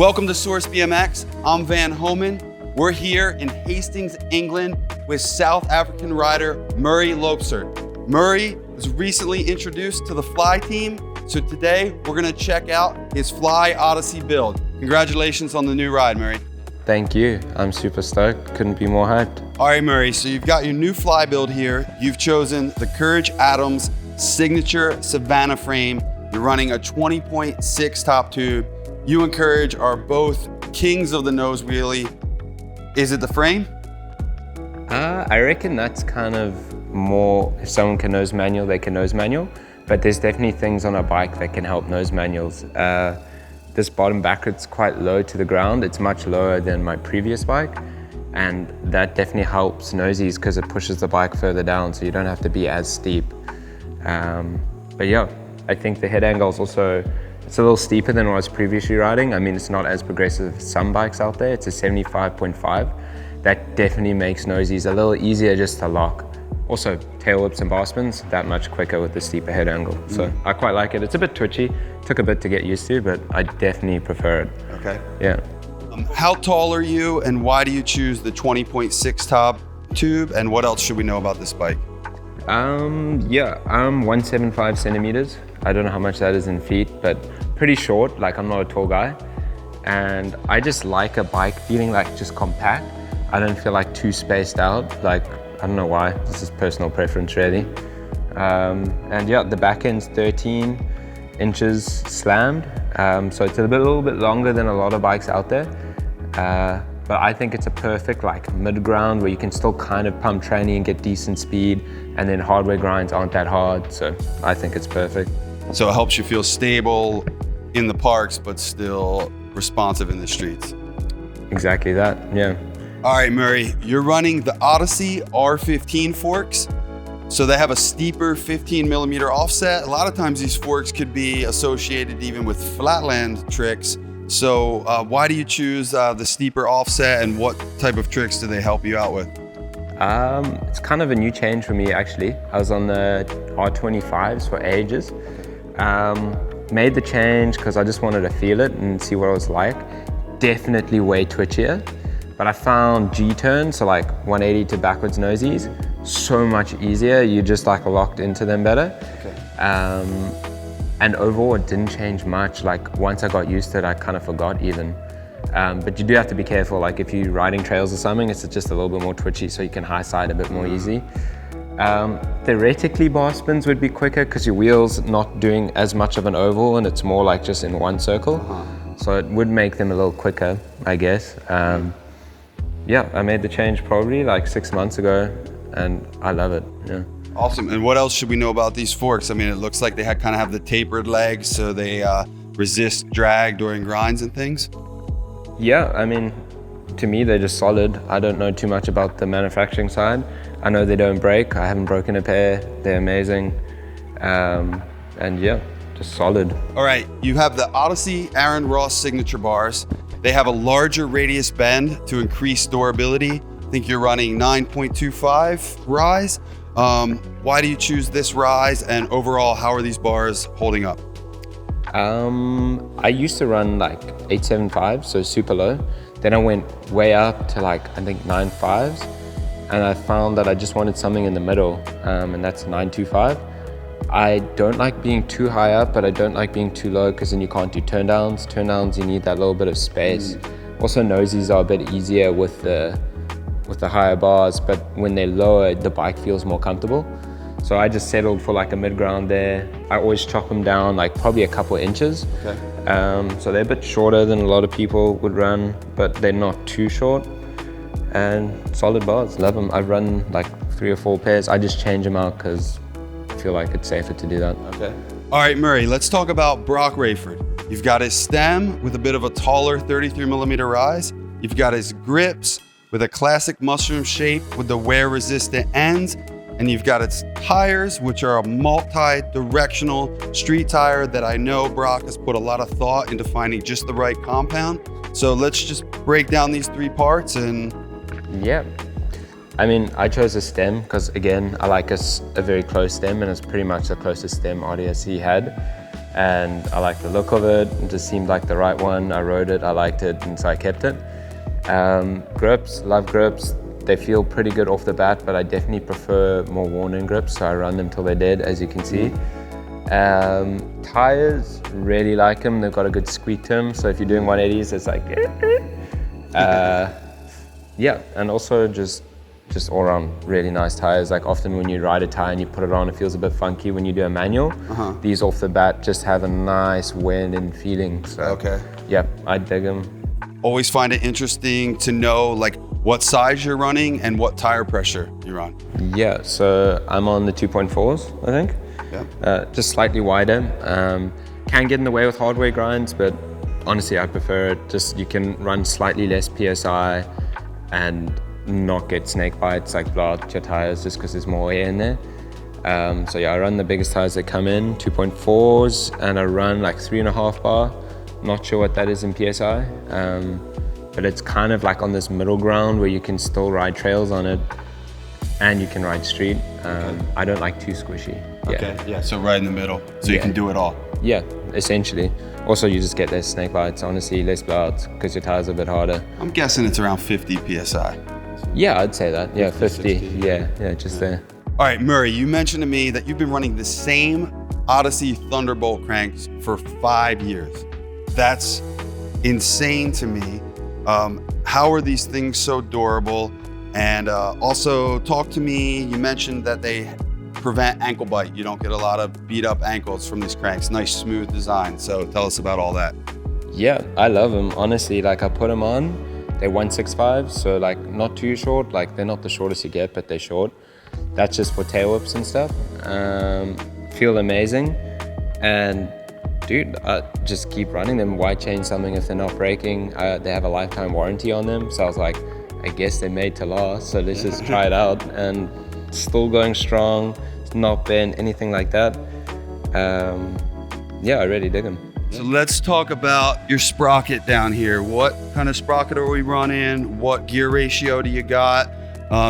Welcome to Source BMX. I'm Van Homan. We're here in Hastings, England with South African rider Murray Loubser. Murray was recently introduced to the Fly team, so today we're gonna check out his Fly Odyssey build. Congratulations on the new ride, Murray. Thank you. I'm super stoked. Couldn't be more hyped. All right, Murray, so you've got your new Fly build here. You've chosen the Courage Adams signature Savannah frame. You're running a 20.6 top tube. You and Courage are both kings of the nose wheelie. Is it the frame? I reckon that's kind of more, if someone can nose manual, they can nose manual. But there's definitely things on a bike that can help nose manuals. This bottom bracket's quite low to the ground. It's much lower than my previous bike. And that definitely helps nosies because it pushes the bike further down so you don't have to be as steep. But yeah, I think the head angle is also, it's a little steeper than what I was previously riding. I mean, it's not as progressive as some bikes out there. It's a 75.5. That definitely makes nosies a little easier just to lock. Also, tail whips and bar spins, that much quicker with the steeper head angle. So I quite like it. It's a bit twitchy. Took a bit to get used to, but I definitely prefer it. Okay. Yeah. How tall are you and why do you choose the 20.6 top tube, and what else should we know about this bike? Yeah, I'm 175 centimeters. I don't know how much that is in feet, but pretty short, like I'm not a tall guy. And I just like a bike feeling like just compact. I don't feel like too spaced out. Like, I don't know why, this is personal preference really. And yeah, the back end's 13 inches slammed. So it's a little bit longer than a lot of bikes out there. But I think it's a perfect like mid-ground where you can still kind of pump training and get decent speed, and then hardware grinds aren't that hard. So I think it's perfect. So it helps you feel stable in the parks, but still responsive in the streets. Exactly that, yeah. All right, Murray, you're running the Odyssey R15 forks. So they have a steeper 15 millimeter offset. A lot of times these forks could be associated even with flatland tricks. So why do you choose the steeper offset, and what type of tricks do they help you out with? It's kind of a new change for me actually. I was on the R25s for ages. Made the change because I just wanted to feel it and see what it was like. Definitely way twitchier, but I found G-turns, so like 180 to backwards nosies, so much easier. You just like locked into them better. Okay. And overall it didn't change much. Like once I got used to it, I kind of forgot even. But you do have to be careful, like if you're riding trails or something, it's just a little bit more twitchy so you can high side a bit more easy. Theoretically bar spins would be quicker because your wheel's not doing as much of an oval and it's more like just in one circle. So it would make them a little quicker, I guess. Yeah, I made the change probably like 6 months ago and I love it, yeah. Awesome, and what else should we know about these forks? I mean, it looks like they kind of have the tapered legs so they resist drag during grinds and things. Yeah, I mean, to me, they're just solid. I don't know too much about the manufacturing side. I know they don't break. I haven't broken a pair. They're amazing. And yeah, just solid. All right, you have the Odyssey Aaron Ross signature bars. They have a larger radius bend to increase durability. I think you're running 9.25 rise. Why do you choose this rise, and overall, how are these bars holding up? I used to run like 875, so super low. Then I went way up to like, I think 9.5s, and I found that I just wanted something in the middle, and that's 9.25. I don't like being too high up, but I don't like being too low because then you can't do turn downs. Turn downs, you need that little bit of space. Also, nosies are a bit easier with the higher bars, but when they're lower, the bike feels more comfortable. So I just settled for like a mid-ground there. I always chop them down like probably a couple inches. Okay. So they're a bit shorter than a lot of people would run, but they're not too short. And solid bars, love them. I've run like 3 or 4 pairs. I just change them out because I feel like it's safer to do that. Okay. All right, Murray, let's talk about Brock Rayford. You've got his stem with a bit of a taller 33 millimeter rise. You've got his grips with a classic mushroom shape with the wear-resistant ends. And you've got its tires, which are a multi-directional street tire that I know Brock has put a lot of thought into finding just the right compound. So let's just break down these 3 parts and... Yeah, I mean, I chose a stem because again, I like a very close stem, and it's pretty much the closest stem Odyssey had. and I liked the look of it. It just seemed like the right one. I rode it, I liked it, and so I kept it. Grips, love grips. They feel pretty good off the bat, but I definitely prefer more worn-in grips, so I run them till they're dead, as you can see. Tires, really like them. They've got a good squeak to them, so if you're doing 180s, it's like, yeah, and also just all around really nice tires. Like often when you ride a tire and you put it on, it feels a bit funky when you do a manual. These off the bat just have a nice wear-in feeling. So, okay. Yeah, I dig them. Always find it interesting to know like what size you're running and what tire pressure you're on. Yeah, so I'm on the 2.4s, I think. Yeah. Just slightly wider. Can get in the way with hardware grinds, but honestly, I prefer it. Just you can run slightly less PSI and not get snake bites, like blow out your tires just because there's more air in there. So yeah, I run the biggest tires that come in, 2.4s, and I run like 3.5 bar. Not sure what that is in PSI, but it's kind of like on this middle ground where you can still ride trails on it and you can ride street. I don't like too squishy. Yeah. Okay, yeah, so right in the middle, so you can do it all. Yeah, essentially. Also, you just get less snake bites, honestly, less blowouts because your tires are a bit harder. I'm guessing it's around 50 PSI. Yeah, I'd say that. Yeah, 50. 60. Yeah, just there. All right, Murray, you mentioned to me that you've been running the same Odyssey Thunderbolt cranks for 5 years. That's insane to me. How are these things so durable? And also talk to me, you mentioned that they prevent ankle bite. You don't get a lot of beat up ankles from these cranks. Nice smooth design. So tell us about all that. Yeah, I love them. Honestly, like I put them on, they're 165, so like not too short. Like they're not the shortest you get, but they're short. That's just for tail whips and stuff. Feel amazing. And dude, just keep running them. Why change something if they're not breaking? They have a lifetime warranty on them. So I was like, I guess they're made to last. So let's just try it out. And still going strong, not bent, anything like that. Yeah, I really dig them. So let's talk about your sprocket down here. What kind of sprocket are we running? What gear ratio do you got?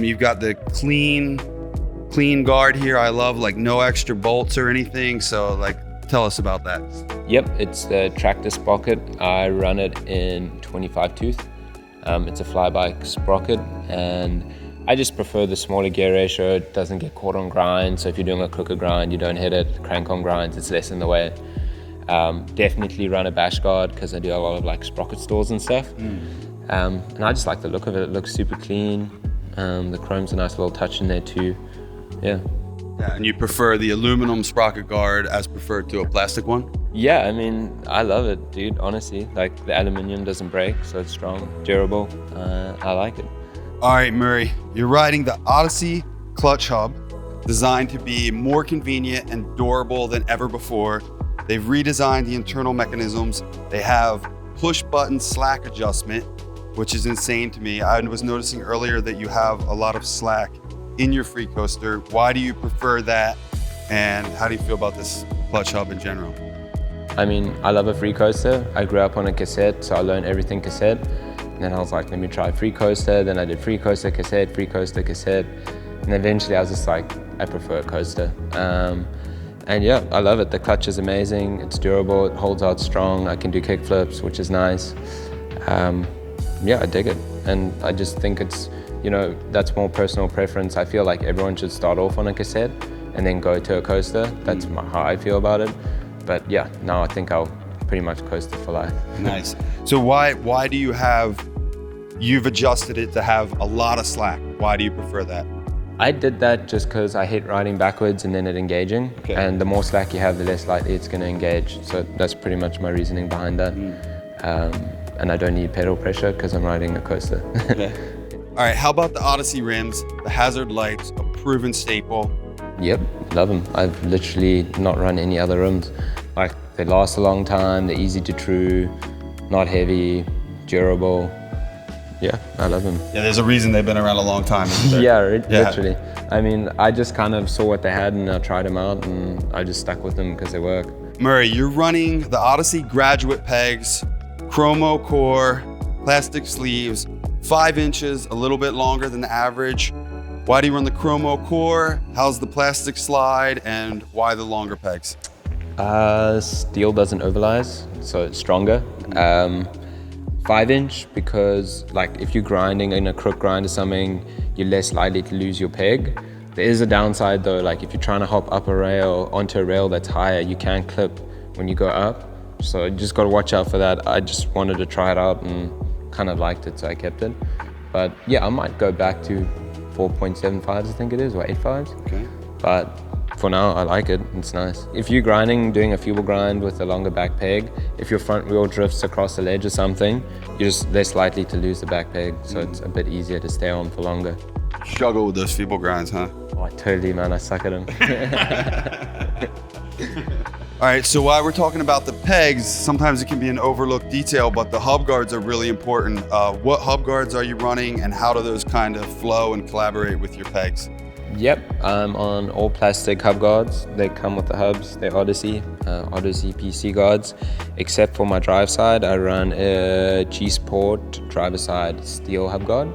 You've got the clean guard here. I love like no extra bolts or anything. So like, tell us about that. Yep, it's the Tractor Sprocket. I run it in 25 tooth. It's a flyby sprocket, and I just prefer the smaller gear ratio. It doesn't get caught on grind. So if you're doing a crooked grind, you don't hit it. Crank on grinds, it's less in the way. Definitely run a bash guard because I do a lot of like sprocket stores and stuff. And I just like the look of it. It looks super clean. The chrome's a nice little touch in there too. Yeah. Yeah, and you prefer the aluminum sprocket guard as preferred to a plastic one? Yeah, I mean, I love it, dude, honestly. Like the aluminum doesn't break, so it's strong, durable. I like it. All right, Murray, you're riding the Odyssey clutch hub, designed to be more convenient and durable than ever before. They've redesigned the internal mechanisms. They have push button slack adjustment, which is insane to me. I was noticing earlier that you have a lot of slack in your free coaster. Why do you prefer that? And how do you feel about this clutch hub in general? I mean, I love a free coaster. I grew up on a cassette, so I learned everything cassette. And then I was like, let me try free coaster. Then I did free coaster, cassette, And eventually I was just like, I prefer a coaster. And yeah, I love it. The clutch is amazing. It's durable, it holds out strong. I can do kick flips, which is nice. Yeah, I dig it. And I just think it's, you know, that's more personal preference. I feel like everyone should start off on a cassette and then go to a coaster. That's how I feel about it. But yeah, now I think I'll pretty much coast it for life. Nice. So why do you've adjusted it to have a lot of slack? Why do you prefer that? I did that just because I hate riding backwards and then it engaging. Okay. And the more slack you have, the less lightly it's going to engage. So that's pretty much my reasoning behind that. And I don't need pedal pressure because I'm riding a coaster. Okay. All right, how about the Odyssey rims, the hazard lights, a proven staple? Yep, love them. I've literally not run any other rims. Like, they last a long time, they're easy to true, not heavy, durable. Yeah, I love them. Yeah, there's a reason they've been around a long time, isn't there? Yeah, literally. I mean, I just kind of saw what they had and I tried them out and I just stuck with them because they work. Murray, you're running the Odyssey graduate pegs, chromo core, plastic sleeves, 5 inches, a little bit longer than the average. Why do you run the chromo core? How's the plastic slide? And why the longer pegs? Steel doesn't overlise, so it's stronger. 5-inch because like if you're grinding in a crook grind or something, you're less likely to lose your peg. There is a downside though, like if you're trying to hop up a rail onto a rail that's higher, you can clip when you go up. So you just got to watch out for that. I just wanted to try it out and kind of liked it, so I kept it. But yeah, I might go back to 4.75s, I think it is, or 8.5s. Okay. But for now, I like it. It's nice. If you're grinding, doing a feeble grind with a longer back peg, if your front wheel drifts across the ledge or something, you're just less likely to lose the back peg. So it's a bit easier to stay on for longer. Struggle with those feeble grinds, huh? Oh, totally, man. I suck at them. All right, so while we're talking about the pegs, sometimes it can be an overlooked detail, but the hub guards are really important. What hub guards are you running, and how do those kind of flow and collaborate with your pegs? Yep, I'm on all plastic hub guards. They come with the hubs. They're Odyssey PC guards. Except for my drive side, I run a G-Sport driver side steel hub guard.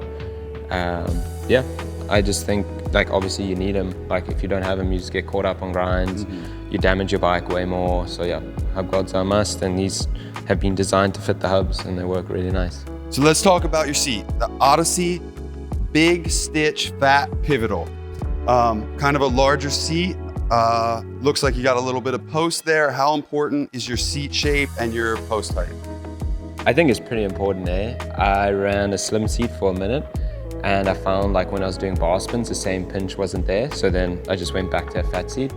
Yeah, I just think like obviously you need them. Like if you don't have them, you just get caught up on grinds. You damage your bike way more. So yeah, hub guards are a must, and these have been designed to fit the hubs, and they work really nice. So let's talk about your seat. The Odyssey Big Stitch Fat Pivotal. Kind of a larger seat. Looks like you got a little bit of post there. How important is your seat shape and your post height? I think it's pretty important, I ran a slim seat for a minute, and I found like when I was doing bar spins, the same pinch wasn't there. So then I just went back to a fat seat.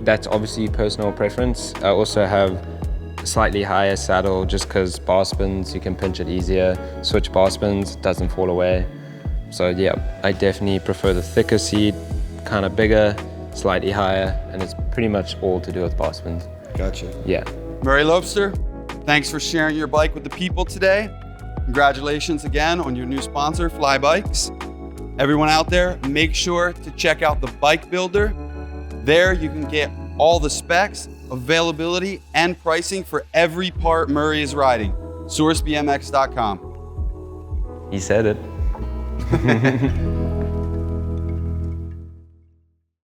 That's obviously personal preference. I also have a slightly higher saddle just because bar spins, you can pinch it easier. Switch bar spins, doesn't fall away. So yeah, I definitely prefer the thicker seat, kind of bigger, slightly higher, and it's pretty much all to do with bar spins. Gotcha. Yeah. Murray Loubser, thanks for sharing your bike with the people today. Congratulations again on your new sponsor, Fly Bikes. Everyone out there, make sure to check out the Bike Builder. There you can get all the specs, availability, and pricing for every part Murray is riding. SourceBMX.com. He said it.